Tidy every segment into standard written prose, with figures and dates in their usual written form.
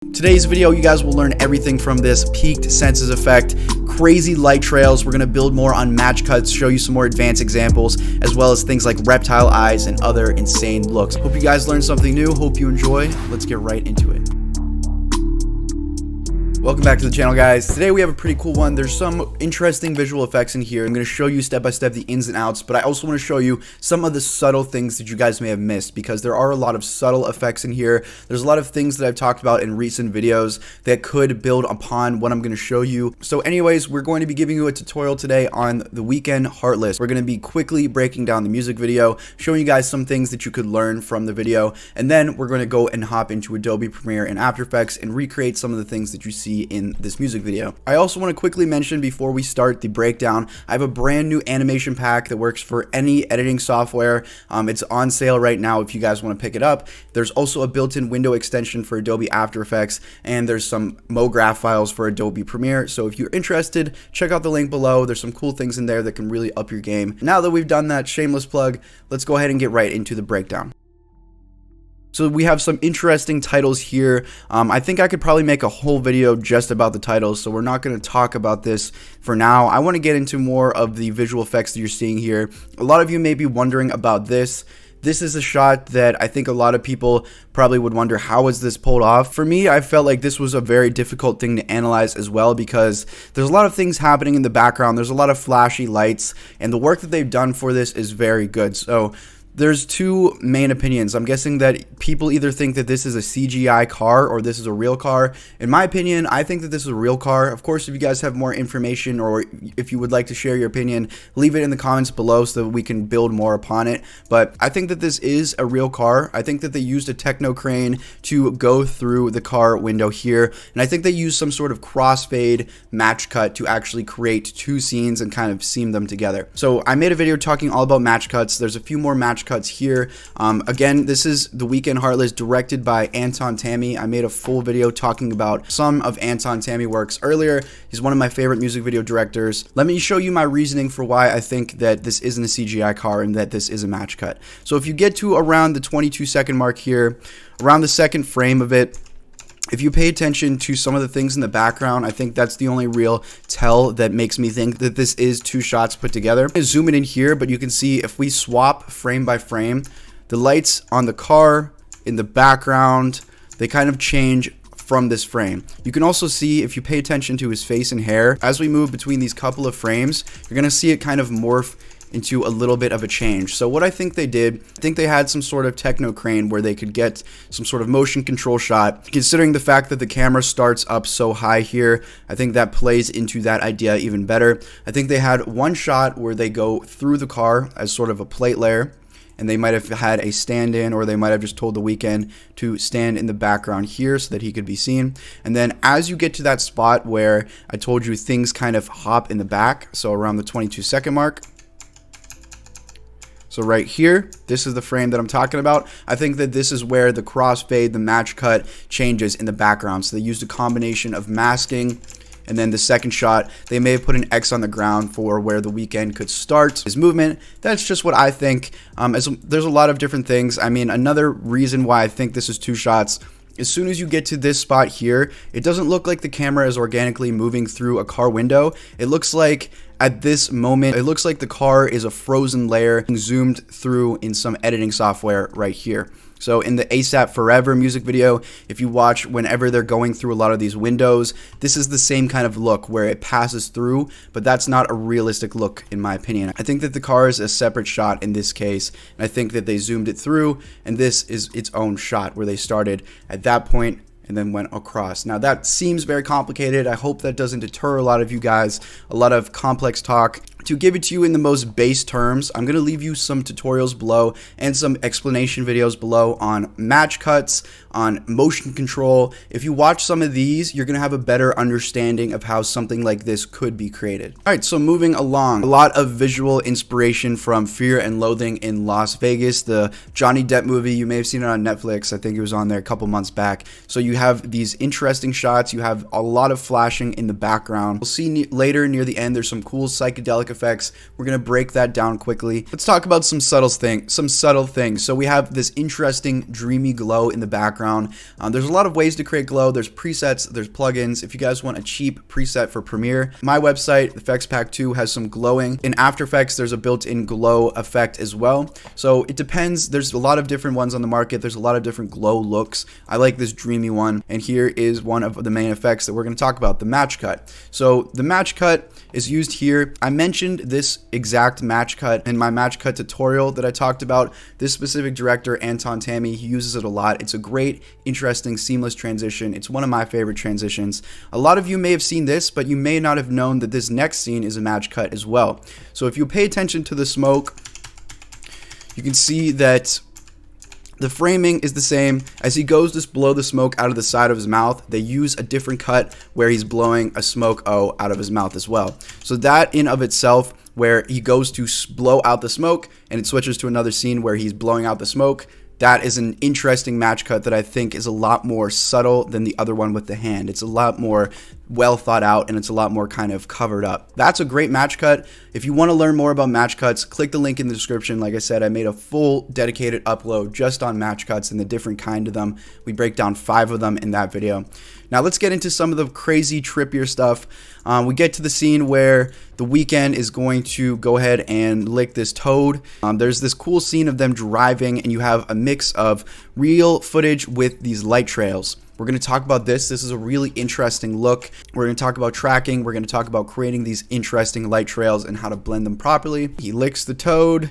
Today's video, you guys will learn everything from this peaked senses effect, crazy light trails. We're going to build more on match cuts, show you some more advanced examples, as well as things like reptile eyes and other insane looks. Hope you guys learned something new. Hope you enjoy. Let's get right into it. Welcome back to the channel, guys. Today we have a pretty cool one. There's some interesting visual effects in here. I'm going to show you step by step the ins and outs, but I also want to show you some of the subtle things that you guys may have missed, because there are a lot of subtle effects in here. There's a lot of things that I've talked about in recent videos that could build upon what I'm going to show you. So anyways, we're going to be giving you a tutorial today on the Weeknd Heartless. We're going to be quickly breaking down the music video, showing you guys some things that you could learn from the video, and then we're going to go and hop into Adobe Premiere and After Effects and recreate some of the things that you see in this music video. I also want to quickly mention before we start the breakdown, I have a brand new animation pack that works for any editing software. It's on sale right now if you guys want to pick it up. There's also a built-in window extension for Adobe After Effects, and there's some MoGraph files for Adobe Premiere. So if you're interested, check out the link below. There's some cool things in there that can really up your game. Now that we've done that shameless plug, let's go ahead and get right into the breakdown. So we have some interesting titles here. I think I could probably make a whole video just about the titles, so we're not going to talk about this for now. I want to get into more of the visual effects that you're seeing here. A lot of you may be wondering about this. This is a shot that I think a lot of people probably would wonder, how is this pulled off? For me, I felt like this was a very difficult thing to analyze as well, because there's a lot of things happening in the background. There's a lot of flashy lights, and the work that they've done for this is very good. So there's two main opinions. I'm guessing that people either think that this is a CGI car or this is a real car. In my opinion, I think that this is a real car. Of course, if you guys have more information or if you would like to share your opinion, leave it in the comments below so that we can build more upon it. But I think that this is a real car. I think that they used a techno crane to go through the car window here. And I think they used some sort of crossfade match cut to actually create two scenes and kind of seam them together. So I made a video talking all about match cuts. There's a few more match cuts here. Again, this is the Weeknd Heartless, directed by Anton Tammy. I made a full video talking about some of Anton Tammy works earlier. He's one of my favorite music video directors. Let me show you my reasoning for why I think that this isn't a CGI car and that this is a match cut. So if you get to around the 22-second mark here, around the second frame of it, if you pay attention to some of the things in the background, I think that's the only real tell that makes me think that this is two shots put together. I'm going to zoom it in here, but you can see if we swap frame by frame, the lights on the car in the background, they kind of change from this frame. You can also see, if you pay attention to his face and hair, as we move between these couple of frames, you're going to see it kind of morph into a little bit of a change. So what I think they did, I think they had some sort of techno crane where they could get some sort of motion control shot. Considering the fact that the camera starts up so high here, I think that plays into that idea even better. I think they had one shot where they go through the car as sort of a plate layer, and they might have had a stand-in, or they might have just told the Weeknd to stand in the background here so that he could be seen. And then as you get to that spot where I told you things kind of hop in the back, so around the 22-second mark, so right here, this is the frame that I'm talking about. I think that this is where the crossfade, the match cut changes in the background. So they used a combination of masking, and then the second shot, they may have put an X on the ground for where the Weeknd could start his movement. That's just what I think. There's a lot of different things. I mean, another reason why I think this is two shots, as soon as you get to this spot here, it doesn't look like the camera is organically moving through a car window. It looks like at this moment, it looks like the car is a frozen layer zoomed through in some editing software right here. So in the ASAP Forever music video, if you watch whenever they're going through a lot of these windows, this is the same kind of look where it passes through, but that's not a realistic look in my opinion. I think that the car is a separate shot in this case, and I think that they zoomed it through, and this is its own shot where they started at that point and then went across. Now that seems very complicated. I hope that doesn't deter a lot of you guys, a lot of complex talk. To give it to you in the most base terms, I'm going to leave you some tutorials below and some explanation videos below on match cuts, on motion control. If you watch some of these, you're going to have a better understanding of how something like this could be created. All right, so moving along, a lot of visual inspiration from Fear and Loathing in Las Vegas, the Johnny Depp movie. You may have seen it on Netflix. I think it was on there a couple months back. So you have these interesting shots. You have a lot of flashing in the background. We'll see later near the end, there's some cool psychedelic psychedelic effects. We're gonna break that down quickly. Let's talk about some subtle things. So we have this interesting dreamy glow in the background. There's a lot of ways to create glow. There's presets, there's plugins. If you guys want a cheap preset for Premiere, my website, Effects Pack 2, has some glowing. In After Effects, there's a built-in glow effect as well. So it depends. There's a lot of different ones on the market. There's a lot of different glow looks. I like this dreamy one, and here is one of the main effects that we're going to talk about, the match cut. So the match cut is used here. I mentioned this exact match cut in my match cut tutorial that I talked about. This specific director, Anton Tammy, he uses it a lot. It's a great, interesting, seamless transition. It's one of my favorite transitions. A lot of you may have seen this, but you may not have known that this next scene is a match cut as well. So if you pay attention to the smoke, you can see that the framing is the same. As he goes to blow the smoke out of the side of his mouth, they use a different cut where he's blowing a smoke out of his mouth as well. So that in of itself, where he goes to blow out the smoke and it switches to another scene where he's blowing out the smoke, that is an interesting match cut that I think is a lot more subtle than the other one with the hand. It's a lot more well thought out, and it's a lot more kind of covered up. That's a great match cut. If you want to learn more about match cuts, click the link in the description. Like I said, I made a full dedicated upload just on match cuts and the different kind of them. We break down 5 of them in that video. Now let's get into some of the crazy, trippier stuff. We get to the scene where the Weeknd is going to go ahead and lick this toad. There's this cool scene of them driving, and you have a mix of real footage with these light trails. We're going to talk about this. This is a really interesting look. We're going to talk about tracking. We're going to talk about creating these interesting light trails and how to blend them properly. He licks the toad,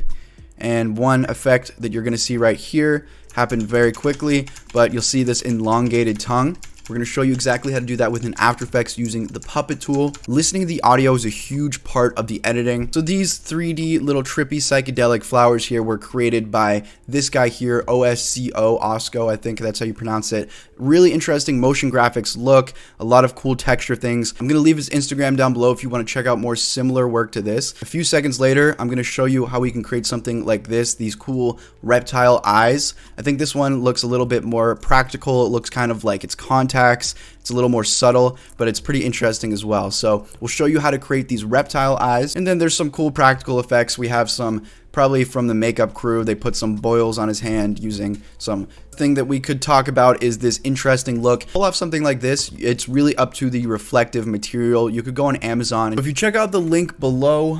and one effect that you're going to see right here happened very quickly, but you'll see this elongated tongue. We're going to show you exactly how to do that within After Effects using the puppet tool. Listening to the audio is a huge part of the editing. So these 3D little trippy psychedelic flowers here were created by this guy here, Osco, I think that's how you pronounce it. Really interesting motion graphics look, a lot of cool texture things. I'm going to leave his Instagram down below if you want to check out more similar work to this. A few seconds later, I'm going to show you how we can create something like this, these cool reptile eyes. I think this one looks a little bit more practical. It looks kind of like it's contact. It's a little more subtle, but it's pretty interesting as well. So we'll show you how to create these reptile eyes. And then there's some cool practical effects. We have some probably from the makeup crew. They put some boils on his hand using some thing that we could talk about is this interesting look. Pull off something like this. It's really up to the reflective material. You could go on Amazon. If you check out the link below,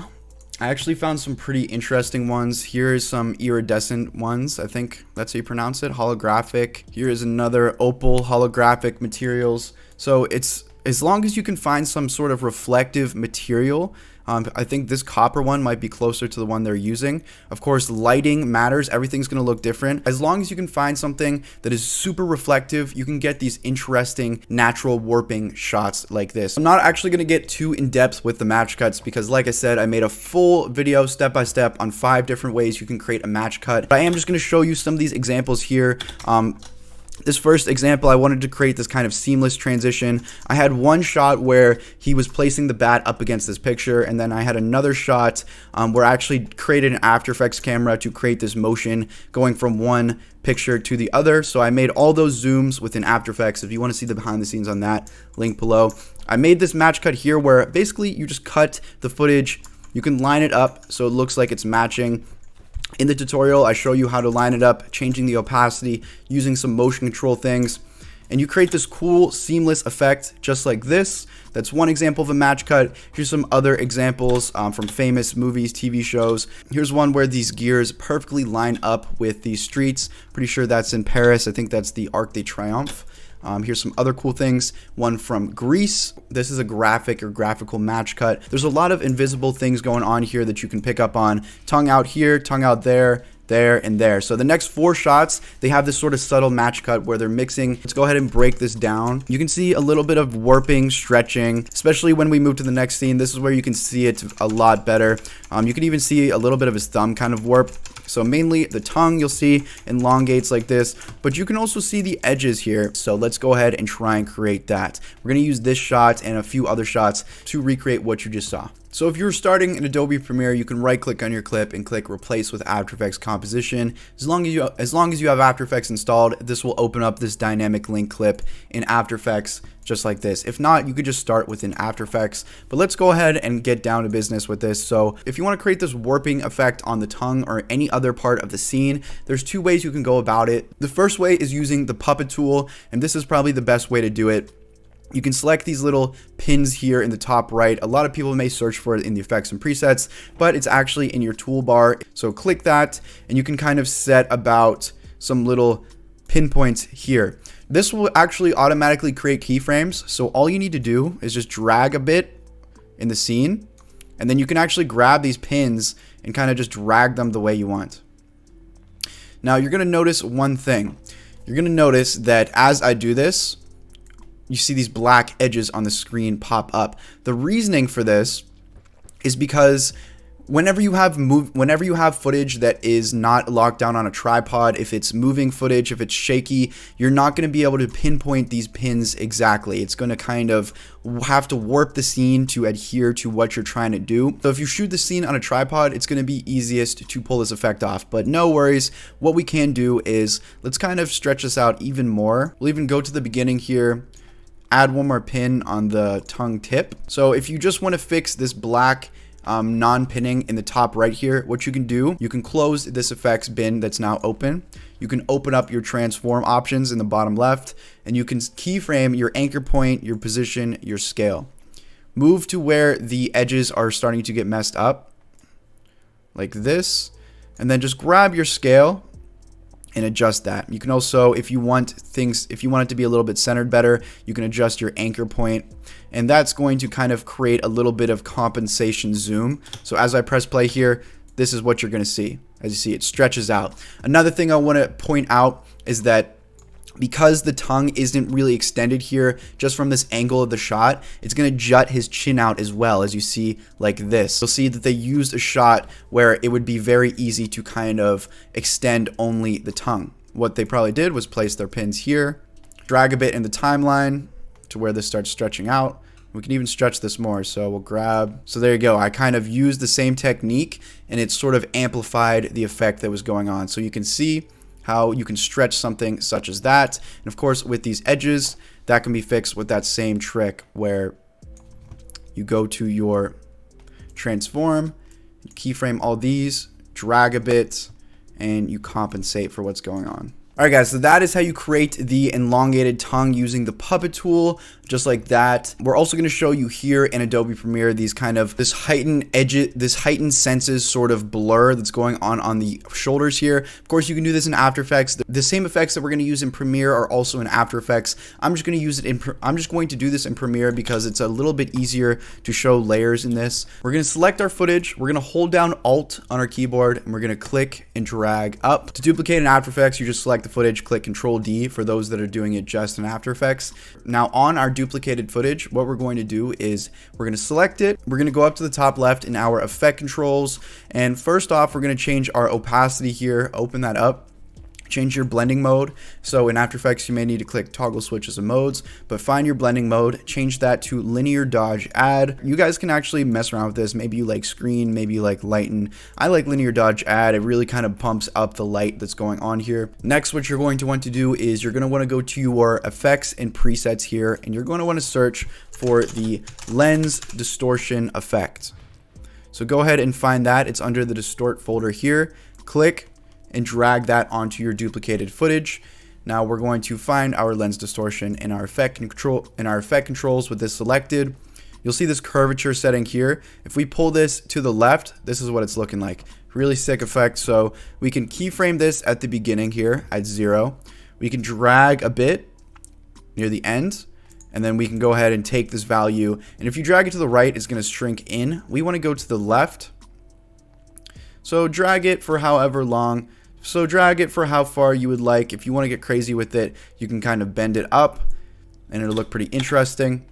I actually found some pretty interesting ones. Here's some iridescent ones. I think that's how you pronounce it. Holographic. Here is another opal holographic materials. So it's as long as you can find some sort of reflective material. I think this copper one might be closer to the one they're using. Of course, lighting matters. Everything's going to look different. As long as you can find something that is super reflective, you can get these interesting natural warping shots like this. I'm not actually going to get too in depth with the match cuts because, like I said, I made a full video step by step on 5 different ways you can create a match cut. But I am just going to show you some of these examples here. This first example, I wanted to create this kind of seamless transition. I had one shot where he was placing the bat up against this picture, and then I had another shot where I actually created an After Effects camera to create this motion going from one picture to the other. So I made all those zooms within After Effects. If you want to see the behind the scenes on that, link below. I made this match cut here where basically you just cut the footage. You can line it up so it looks like it's matching. In the tutorial, I show you how to line it up, changing the opacity, using some motion control things, and you create this cool seamless effect just like this. That's one example of a match cut. Here's some other examples from famous movies, TV shows. Here's one where these gears perfectly line up with these streets. Pretty sure that's in Paris. I think that's the Arc de Triomphe. Here's some other cool things. One from Greece. This is a graphic or graphical match cut. There's a lot of invisible things going on here that you can pick up on. Tongue out here, tongue out there, and there. So the next 4 shots, they have this sort of subtle match cut where they're mixing. Let's go ahead and break this down. You can see a little bit of warping, stretching, especially when we move to the next scene. This is where you can see it a lot better. You can even see a little bit of his thumb kind of warp. So mainly the tongue you'll see elongates like this, but you can also see the edges here. So let's go ahead and try and create that. We're going to use this shot and a few other shots to recreate what you just saw. So if you're starting in Adobe Premiere, you can right click on your clip and click replace with After Effects composition. As long as you have After Effects installed, this will open up this dynamic link clip in After Effects just like this. If not, you could just start within After Effects. But let's go ahead and get down to business with this. So if you want to create this warping effect on the tongue or any other part of the scene, there's two ways you can go about it. The first way is using the puppet tool, and this is probably the best way to do it. You can select these little pins here in the top right. A lot of people may search for it in the effects and presets, but it's actually in your toolbar. So click that and you can kind of set about some little pinpoints here. This will actually automatically create keyframes. So all you need to do is just drag a bit in the scene, and then you can actually grab these pins and kind of just drag them the way you want. Now you're going to notice one thing. You're going to notice that as I do this, you see these black edges on the screen pop up. The reasoning for this is because whenever you have footage that is not locked down on a tripod, if it's moving footage, if it's shaky, you're not going to be able to pinpoint these pins exactly. It's going to kind of have to warp the scene to adhere to what you're trying to do. So if you shoot the scene on a tripod, it's going to be easiest to pull this effect off. But no worries. What we can do is let's kind of stretch this out even more. We'll even go to the beginning here. Add one more pin on the tongue tip. So if you just want to fix this black non-pinning in the top right here, what you can do, you can close this effects bin that's now open. You can open up your transform options in the bottom left, and you can keyframe your anchor point, your position, your scale. Move to where the edges are starting to get messed up, like this, and then just grab your scale and adjust that. You can also, if you want it to be a little bit centered better, you can adjust your anchor point, and that's going to kind of create a little bit of compensation zoom. So as I press play here, this is what you're going to see. As you see, it stretches out. Another thing I want to point out is that because the tongue isn't really extended here, just from this angle of the shot, it's going to jut his chin out as well, as you see like this. You'll see that they used a shot where it would be very easy to kind of extend only the tongue. What they probably did was place their pins here, drag a bit in the timeline to where this starts stretching out. We can even stretch this more, so we'll grab. So there you go. I kind of used the same technique, and it sort of amplified the effect that was going on. So you can see how you can stretch something such as that. And of course, with these edges, that can be fixed with that same trick where you go to your transform, keyframe all these, drag a bit, and you compensate for what's going on. Alright guys, so that is how you create the elongated tongue using the puppet tool, just like that. We're also going to show you here in Adobe Premiere this heightened senses sort of blur that's going on the shoulders here. Of course, you can do this in After Effects. The same effects that we're going to use in Premiere are also in After Effects. I'm just going to do this in Premiere because it's a little bit easier to show layers in this. We're going to select our footage. We're going to hold down Alt on our keyboard, and we're going to click and drag up. To duplicate in After Effects, you just select the footage, click Control D for those that are doing it just in After Effects. Now on our duplicated footage, what we're going to do is we're going to select it. We're going to go up to the top left in our effect controls, and first off, we're going to change our opacity here. Open that up. Change your blending mode. So in After Effects, you may need to click toggle switches of modes, but find your blending mode, change that to linear dodge add. You guys can actually mess around with this. Maybe you like screen, maybe you like lighten. I like linear dodge add. It really kind of pumps up the light that's going on here. Next, what you're going to want to do is you're going to want to go to your effects and presets here, and you're going to want to search for the lens distortion effect. So go ahead and find that. It's under the distort folder here. Click and drag that onto your duplicated footage. Now we're going to find our lens distortion in our effect controls with this selected. You'll see this curvature setting here. If we pull this to the left, this is what it's looking like. Really sick effect. So we can keyframe this at the beginning here at 0. We can drag a bit near the end, and then we can go ahead and take this value. And if you drag it to the right, it's going to shrink in. We want to go to the left. So drag it for however long. So drag it for how far you would like. If you want to get crazy with it, you can kind of bend it up and it'll look pretty interesting.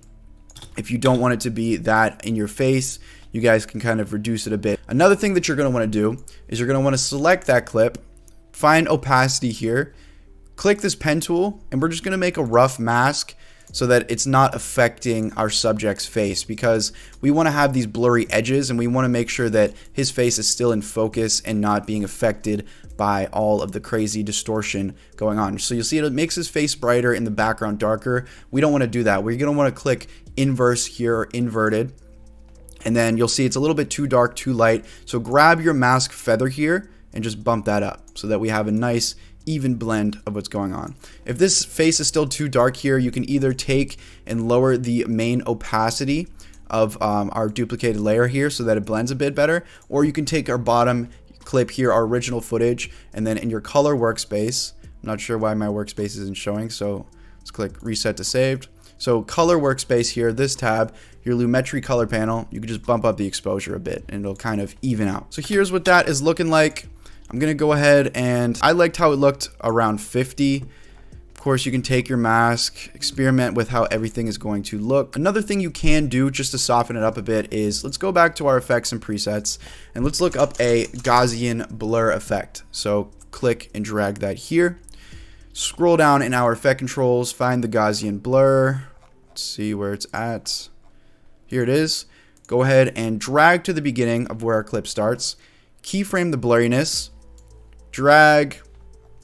If you don't want it to be that in your face, you guys can kind of reduce it a bit. Another thing that you're going to want to do is you're going to want to select that clip, find opacity here, click this pen tool, and we're just going to make a rough mask so that it's not affecting our subject's face, because we want to have these blurry edges and we want to make sure that his face is still in focus and not being affected by all of the crazy distortion going on. So you'll see it makes his face brighter and the background darker. We don't want to do that. We're going to want to click inverse here, or inverted, and then you'll see it's a little bit too dark, too light. So grab your mask feather here and just bump that up so that we have a nice even blend of what's going on. If this face is still too dark here, you can either take and lower the main opacity of our duplicated layer here so that it blends a bit better, or you can take our bottom clip here, our original footage, and then in your color workspace, I'm not sure why my workspace isn't showing, so let's click reset to saved. So color workspace here, this tab, your Lumetri color panel, you can just bump up the exposure a bit and it'll kind of even out. So here's what that is looking like. I'm gonna go ahead, and I liked how it looked around 50. Of course, you can take your mask, experiment with how everything is going to look. Another thing you can do just to soften it up a bit is, let's go back to our effects and presets, and let's look up a Gaussian blur effect. So click and drag that here. Scroll down in our effect controls, find the Gaussian blur. Let's see where it's at. Here it is. Go ahead and drag to the beginning of where our clip starts. Keyframe the blurriness. Drag,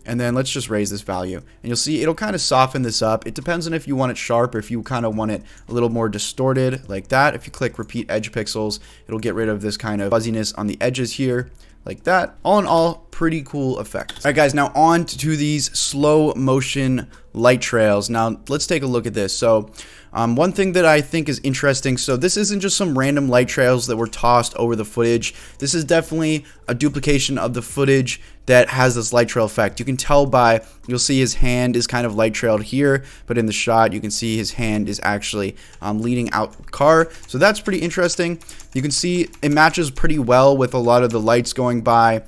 and then let's just raise this value, and you'll see it'll kind of soften this up. It depends on if you want it sharp or if you kind of want it a little more distorted, like that. If you click repeat edge pixels, it'll get rid of this kind of fuzziness on the edges here, like that. All in all, pretty cool effect. All right, guys, now on to these slow motion light trails. Now let's take a look at this. So one thing that I think is interesting, so this isn't just some random light trails that were tossed over the footage. This is definitely a duplication of the footage that has this light trail effect. You can tell by, you'll see his hand is kind of light trailed here, but in the shot you can see his hand is actually leading out the car. So that's pretty interesting. You can see it matches pretty well with a lot of the lights going by.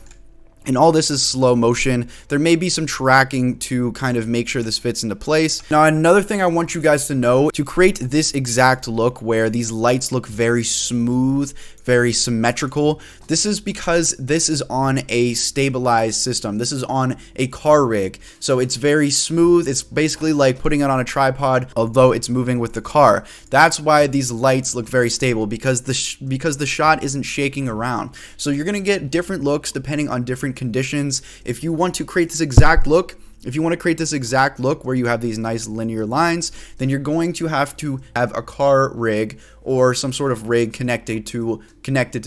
And all this is slow motion. There may be some tracking to kind of make sure this fits into place. Now, another thing I want you guys to know, to create this exact look where these lights look very smooth, very symmetrical, this is because this is on a stabilized system. This is on a car rig. So it's very smooth. It's basically like putting it on a tripod, although it's moving with the car. That's why these lights look very stable, because the shot isn't shaking around. So you're gonna get different looks depending on different conditions. If you want to create this exact look, where you have these nice linear lines, then you're going to have a car rig or some sort of rig connected to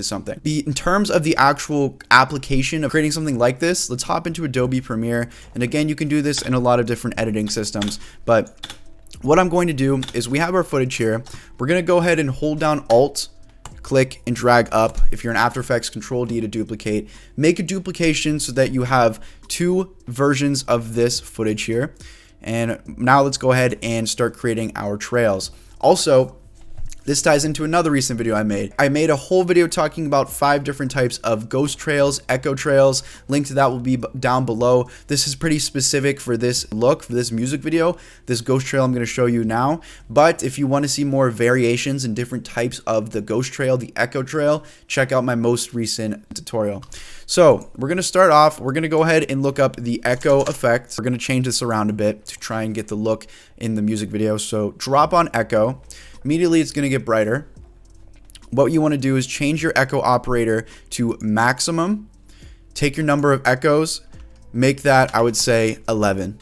something. In terms of the actual application of creating something like this, let's hop into Adobe Premiere. And again, you can do this in a lot of different editing systems, but what I'm going to do is, we have our footage here. We're going to go ahead and hold down Alt, click and drag up. If you're in After Effects, Control D to duplicate. Make a duplication so that you have two versions of this footage here. And now let's go ahead and start creating our trails. Also, this ties into another recent video I made. I made a whole video talking about 5 different types of ghost trails, echo trails. Link to that will be down below. This is pretty specific for this look, for this music video, this ghost trail I'm going to show you now. But if you want to see more variations and different types of the ghost trail, the echo trail, check out my most recent tutorial. So we're going to start off, we're going to go ahead and look up the echo effect. We're going to change this around a bit to try and get the look in the music video. So drop on echo. Immediately it's going to get brighter. What you want to do is change your echo operator to maximum. Take your number of echoes, make that, I would say, 11.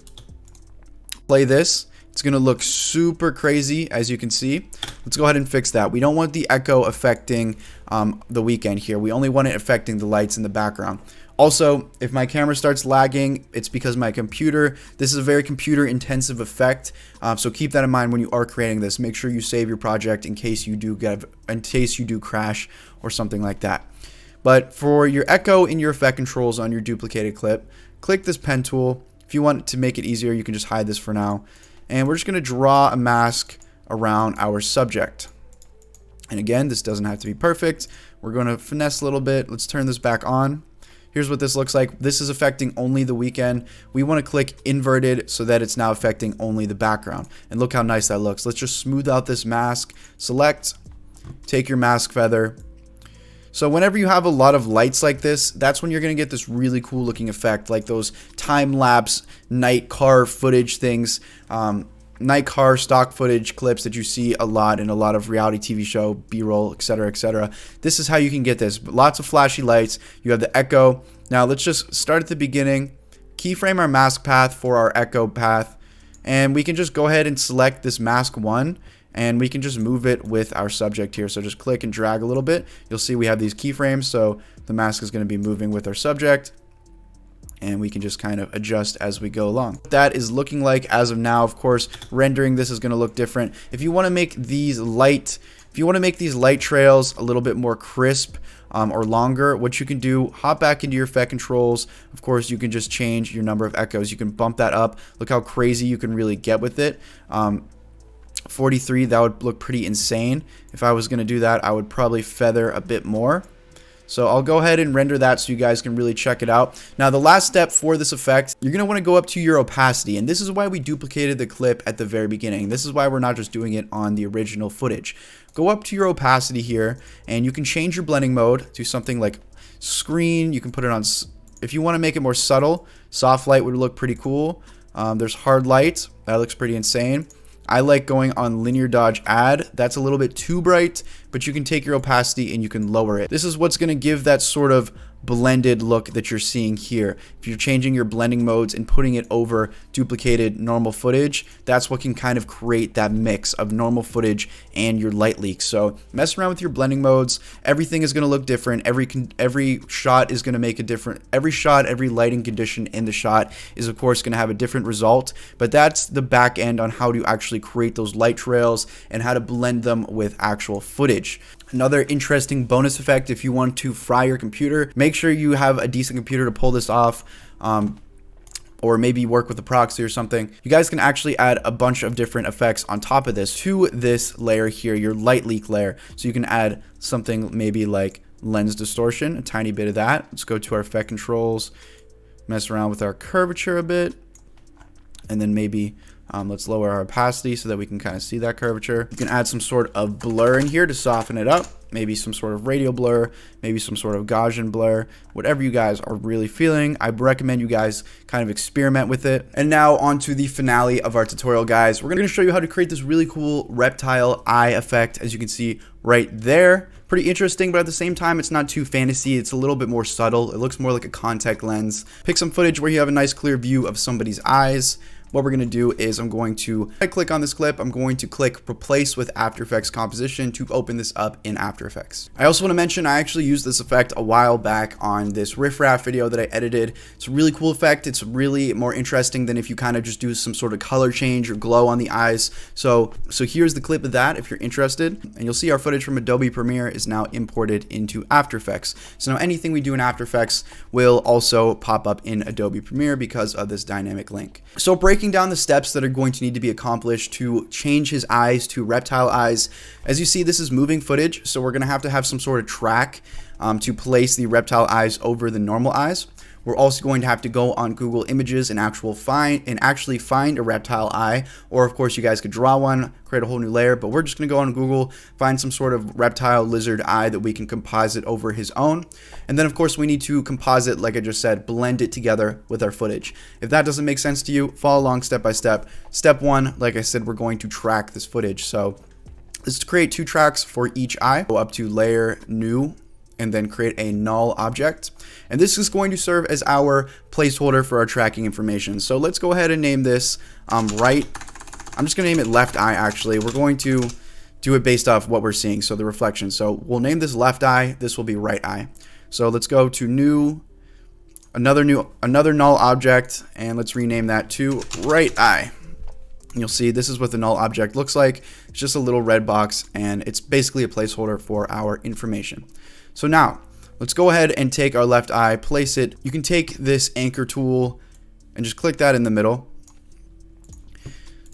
Play this. It's going to look super crazy, as you can see. Let's go ahead and fix that. We don't want the echo affecting the Weeknd here. We only want it affecting the lights in the background. Also, if my camera starts lagging, it's because my computer, this is a very computer intensive effect. So keep that in mind when you are creating this. Make sure you save your project in case you do crash or something like that. But for your echo in your effect controls on your duplicated clip, click this pen tool. If you want to make it easier, you can just hide this for now. And we're just going to draw a mask around our subject. And again, this doesn't have to be perfect. We're going to finesse a little bit. Let's turn this back on. Here's what this looks like. This is affecting only the Weeknd. We want to click inverted so that it's now affecting only the background. And look how nice that looks. Let's just smooth out this mask. Select, take your mask feather. So whenever you have a lot of lights like this, that's when you're going to get this really cool looking effect, like those time-lapse night car footage things. night car stock footage clips that you see a lot in a lot of reality TV show, B-roll, etc., etc. This is how you can get this. Lots of flashy lights. You have the echo. Now let's just start at the beginning. Keyframe our mask path for our echo path. And we can just go ahead and select this mask 1. And we can just move it with our subject here. So just click and drag a little bit. You'll see we have these keyframes. So the mask is going to be moving with our subject. And we can just kind of adjust as we go along. That is looking like as of now. Of course, rendering this is going to look different. If you want to make these light trails a little bit more crisp or longer, what you can do, hop back into your effect controls. Of course, you can just change your number of echoes. You can bump that up. Look how crazy you can really get with it. 43, that would look pretty insane. If I was going to do that, I would probably feather a bit more. So I'll go ahead and render that so you guys can really check it out. Now the last step for this effect, you're going to want to go up to your opacity, and this is why we duplicated the clip at the very beginning. This is why we're not just doing it on the original footage. Go up to your opacity here, and you can change your blending mode to something like screen. You can put it on, if you want to make it more subtle, soft light would look pretty cool. There's hard light, that looks pretty insane. I like going on linear dodge add. That's a little bit too bright, but you can take your opacity and you can lower it. This is what's going to give that sort of blended look that you're seeing here. If you're changing your blending modes and putting it over duplicated normal footage, that's what can kind of create that mix of normal footage and your light leak. So mess around with your blending modes. Everything is going to look different. Every shot is going to make a different, every lighting condition in the shot is of course going to have a different result, but that's the back end on how to actually create those light trails and how to blend them with actual footage. Another interesting bonus effect, if you want to fry your computer, make sure you have a decent computer to pull this off, or maybe work with a proxy or something. You guys can actually add a bunch of different effects on top of this to this layer here, your light leak layer. So you can add something maybe like lens distortion, a tiny bit of that. Let's go to our effect controls, mess around with our curvature a bit, and then maybe let's lower our opacity so that we can kind of see that curvature. You can add some sort of blur in here to soften it up. Maybe some sort of radial blur, maybe some sort of Gaussian blur, whatever you guys are really feeling. I recommend you guys kind of experiment with it. And now on to the finale of our tutorial, guys. We're going to show you how to create this really cool reptile eye effect, as you can see right there. Pretty interesting, but at the same time, it's not too fantasy. It's a little bit more subtle. It looks more like a contact lens. Pick some footage where you have a nice clear view of somebody's eyes. What we're going to do is I'm going to right click on this clip. I'm going to click replace with After Effects composition to open this up in After Effects. I also want to mention I actually used this effect a while back on this riffraff video that I edited. It's a really cool effect. It's really more interesting than if you kind of just do some sort of color change or glow on the eyes. So here's the clip of that if you're interested. And you'll see our footage from Adobe Premiere is now imported into After Effects. So now anything we do in After Effects will also pop up in Adobe Premiere because of this dynamic link. So breaking down the steps that are going to need to be accomplished to change his eyes to reptile eyes. As you see, this is moving footage, so we're going to have some sort of track to place the reptile eyes over the normal eyes. We're also going to have to go on Google Images and actually find a reptile eye, or of course you guys could draw one, create a whole new layer, but we're just going to go on Google, find some sort of reptile lizard eye that we can composite over his own. And then of course we need to composite, like I just said, blend it together with our footage. If that doesn't make sense to you, follow along step by step. Step one, like I said, we're going to track this footage. So let's create 2 tracks for each eye. Go up to layer, new, and then create a null object. And this is going to serve as our placeholder for our tracking information. So let's go ahead and name this right. I'm just going to name it left eye actually. We're going to do it based off what we're seeing, so the reflection. So we'll name this left eye, this will be right eye. So let's go to new, another null object, and let's rename that to right eye. You'll see this is what the null object looks like. It's just a little red box, and it's basically a placeholder for our information. So now, let's go ahead and take our left eye, place it. You can take this anchor tool and just click that in the middle.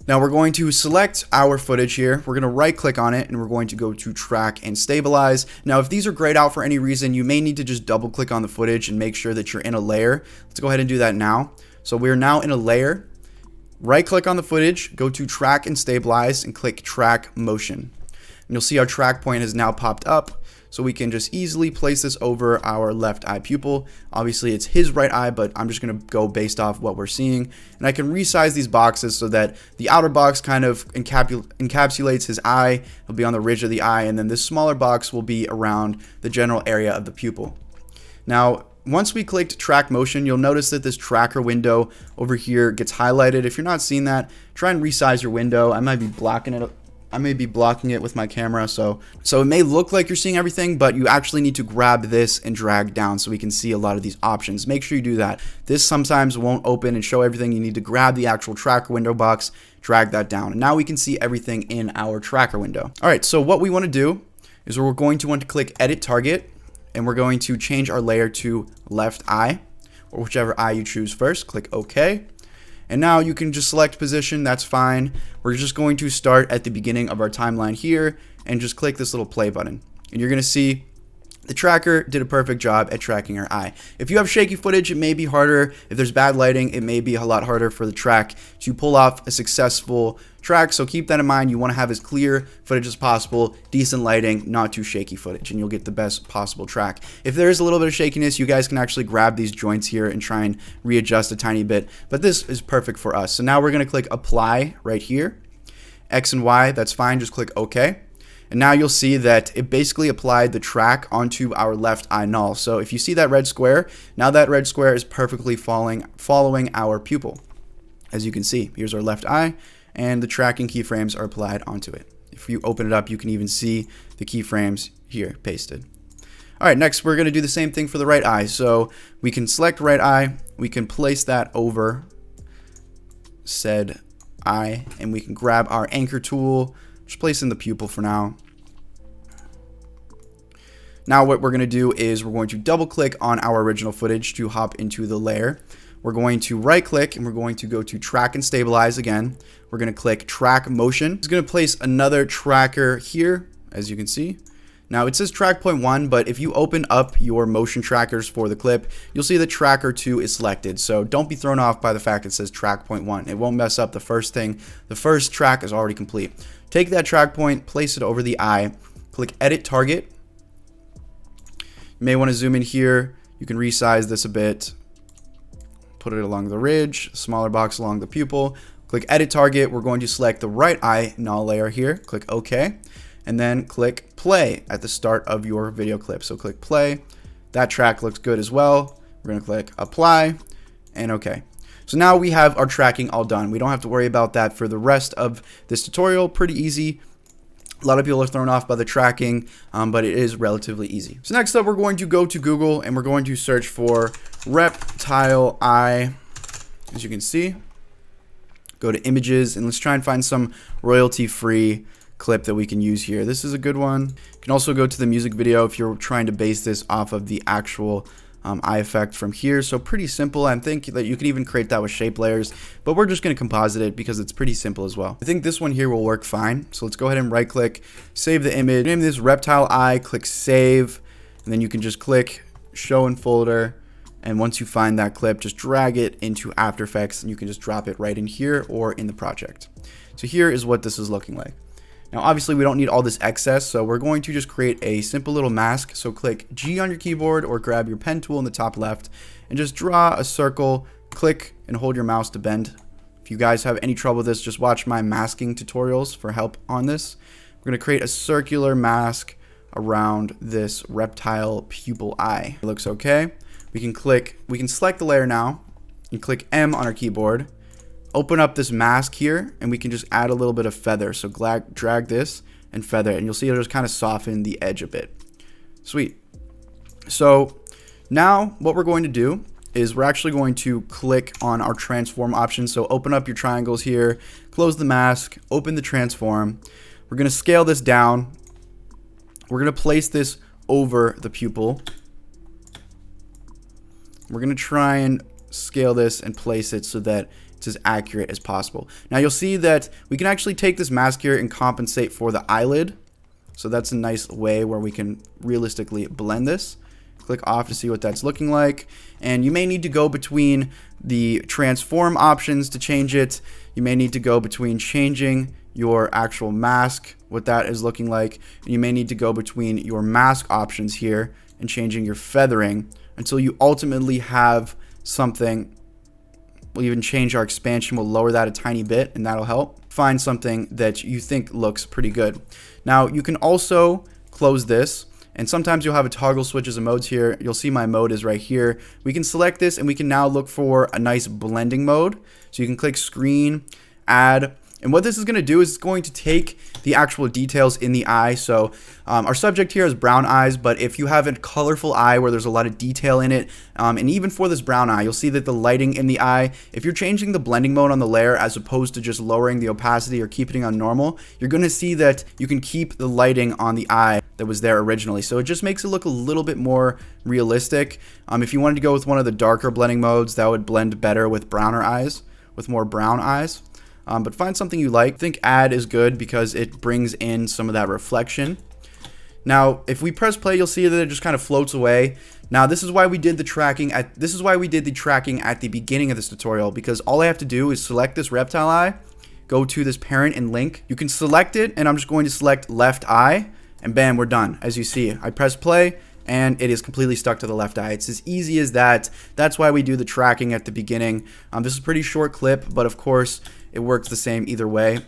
Now we're going to select our footage here. We're going to right click on it and we're going to go to track and stabilize. Now if these are grayed out for any reason, you may need to just double click on the footage and make sure that you're in a layer. Let's go ahead and do that now. So we're now in a layer. Right click on the footage, go to track and stabilize and click track motion. you'll see our track point has now popped up. So we can just easily place this over our left eye pupil. Obviously it's his right eye, but I'm just gonna go based off what we're seeing. And I can resize these boxes so that the outer box kind of encapsulates his eye. It'll be on the ridge of the eye, and then this smaller box will be around the general area of the pupil. Now, once we clicked track motion, you'll notice that this tracker window over here gets highlighted. If you're not seeing that, try and resize your window. I might be blocking it with my camera, so it may look like you're seeing everything, but you actually need to grab this and drag down so we can see a lot of these options. Make sure you do that. This sometimes won't open and show everything. You need to grab the actual tracker window box, drag that down, and now we can see everything in our tracker window. All right, so what we want to do is we're going to want to click Edit Target, and we're going to change our layer to left eye, or whichever eye you choose first. Click OK. And now you can just select position, that's fine. We're just going to start at the beginning of our timeline here and just click this little play button. And you're gonna see the tracker did a perfect job at tracking our eye. If you have shaky footage, it may be harder. If there's bad lighting, it may be a lot harder for the track to pull off a successful track. So keep that in mind. You wanna have as clear footage as possible, decent lighting, not too shaky footage, and you'll get the best possible track. If there is a little bit of shakiness, you guys can actually grab these joints here and try and readjust a tiny bit, but this is perfect for us. So now we're gonna click Apply right here. X and Y, that's fine, just click OK. And now you'll see that it basically applied the track onto our left eye null. So if you see that red square, now that red square is perfectly following our pupil. As you can see, here's our left eye, and the tracking keyframes are applied onto it. If you open it up, you can even see the keyframes here pasted. All right, next we're gonna do the same thing for the right eye. So we can select right eye, we can place that over said eye, and we can grab our anchor tool, just place in the pupil for now. Now what we're going to do is we're going to double click on our original footage to hop into the layer. We're going to right click and we're going to go to track and stabilize again. We're going to click track motion. It's going to place another tracker here, as you can see. Now it says track point 1, but if you open up your motion trackers for the clip, you'll see that tracker 2 is selected. So don't be thrown off by the fact it says track point 1. It won't mess up the first thing. The first track is already complete. Take that track point, place it over the eye, click Edit Target. You may want to zoom in here. You can resize this a bit. Put it along the ridge, smaller box along the pupil. Click Edit Target. We're going to select the right eye null layer here. Click OK. And then click Play at the start of your video clip. So click Play. That track looks good as well. We're going to click Apply and OK. So now we have our tracking all done. We don't have to worry about that for the rest of this tutorial. Pretty easy. A lot of people are thrown off by the tracking, but it is relatively easy. So next up, we're going to go to Google and we're going to search for reptile eye. As you can see, go to images and let's try and find some royalty-free clip that we can use here. This is a good one. You can also go to the music video if you're trying to base this off of the actual eye effect from here. So pretty simple. I think that you could even create that with shape layers, but we're just going to composite it because it's pretty simple as well. I think this one here will work fine. So let's go ahead and right click, save the image, name this reptile eye, click save, and then you can just click show in folder. And once you find that clip, just drag it into After Effects and you can just drop it right in here or in the project. So here is what this is looking like. Now, obviously, we don't need all this excess, so we're going to just create a simple little mask. So click G on your keyboard or grab your pen tool in the top left and just draw a circle, click and hold your mouse to bend. If you guys have any trouble with this, just watch my masking tutorials for help on this. We're going to create a circular mask around this reptile pupil eye. It looks okay. We can select the layer now and click M on our keyboard. Open up this mask here and we can just add a little bit of feather. So drag this and feather it, and you'll see it'll just kind of soften the edge a bit. Sweet. So now what we're going to do is we're actually going to click on our transform option. So open up your triangles here, close the mask, open the transform. We're going to scale this down. We're going to place this over the pupil. We're going to try and scale this and place it so that it's as accurate as possible. Now you'll see that we can actually take this mask here and compensate for the eyelid. So that's a nice way where we can realistically blend this. Click off to see what that's looking like. And you may need to go between the transform options to change it. You may need to go between changing your actual mask, what that is looking like. And you may need to go between your mask options here and changing your feathering until you ultimately have something. We'll even change our expansion. We'll lower that a tiny bit, and that'll help. Find something that you think looks pretty good. Now, you can also close this, and sometimes you'll have a toggle switches of modes here. You'll see my mode is right here. We can select this, and we can now look for a nice blending mode. So you can click screen, add, and what this is going to do is it's going to take the actual details in the eye. So our subject here is brown eyes, but if you have a colorful eye where there's a lot of detail in it, and even for this brown eye, you'll see that the lighting in the eye, if you're changing the blending mode on the layer as opposed to just lowering the opacity or keeping it on normal, you're going to see that you can keep the lighting on the eye that was there originally. So it just makes it look a little bit more realistic. If you wanted to go with one of the darker blending modes, that would blend better with browner eyes, with more brown eyes. But find something you like. I think add is good because it brings in some of that reflection. Now, if we press play, you'll see that it just kind of floats away. Now, this is why we did the tracking at the beginning of this tutorial, because all I have to do is select this reptile eye, go to this parent and link. You can select it, and I'm just going to select left eye, and bam, we're done. As you see, I press play, and it is completely stuck to the left eye. It's as easy as that. That's why we do the tracking at the beginning. This is a pretty short clip, but of course, it works the same either way.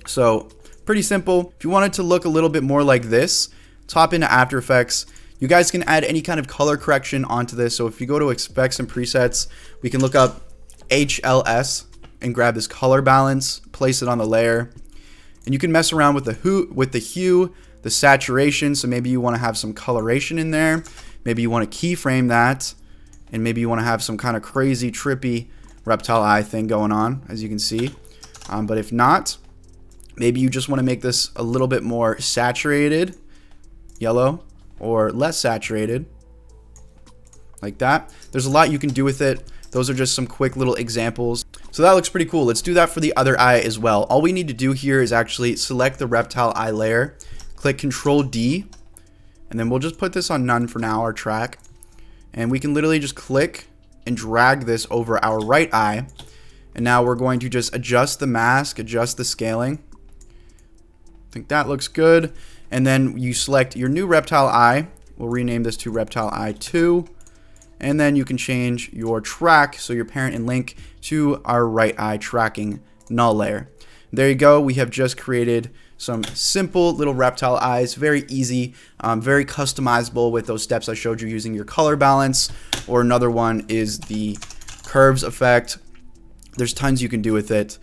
So pretty simple. If you want it to look a little bit more like this, top into After Effects. You guys can add any kind of color correction onto this. So if you go to Effects and Presets, we can look up HLS and grab this color balance, place it on the layer, and you can mess around with the hue, the saturation. So maybe you want to have some coloration in there. Maybe you want to keyframe that, and maybe you want to have some kind of crazy, trippy reptile eye thing going on, as you can see. But if not, maybe you just want to make this a little bit more saturated yellow or less saturated, like that. There's a lot you can do with it. Those are just some quick little examples. So that looks pretty cool. Let's do that for the other eye as well. All we need to do here is actually select the reptile eye layer, click Control D, and then we'll just put this on none for now, our track. And we can literally just click and drag this over our right eye. And now we're going to just adjust the mask, adjust the scaling. I think that looks good. And then you select your new reptile eye. We'll rename this to Reptile Eye 2. And then you can change your track, so your parent and link, to our right eye tracking null layer. There you go. We have just created some simple little reptile eyes, very easy, very customizable with those steps I showed you using your color balance, or another one is the curves effect. There's tons you can do with it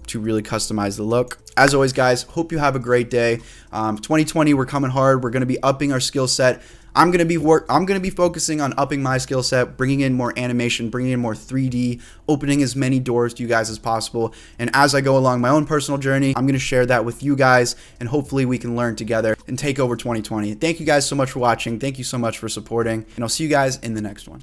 to really customize the look. As always, guys, hope you have a great day. 2020, we're coming hard. We're going to be upping our skill set. I'm going to be focusing on upping my skill set, bringing in more animation, bringing in more 3D, opening as many doors to you guys as possible. And as I go along my own personal journey, I'm going to share that with you guys, and hopefully we can learn together and take over 2020. Thank you guys so much for watching. Thank you so much for supporting, and I'll see you guys in the next one.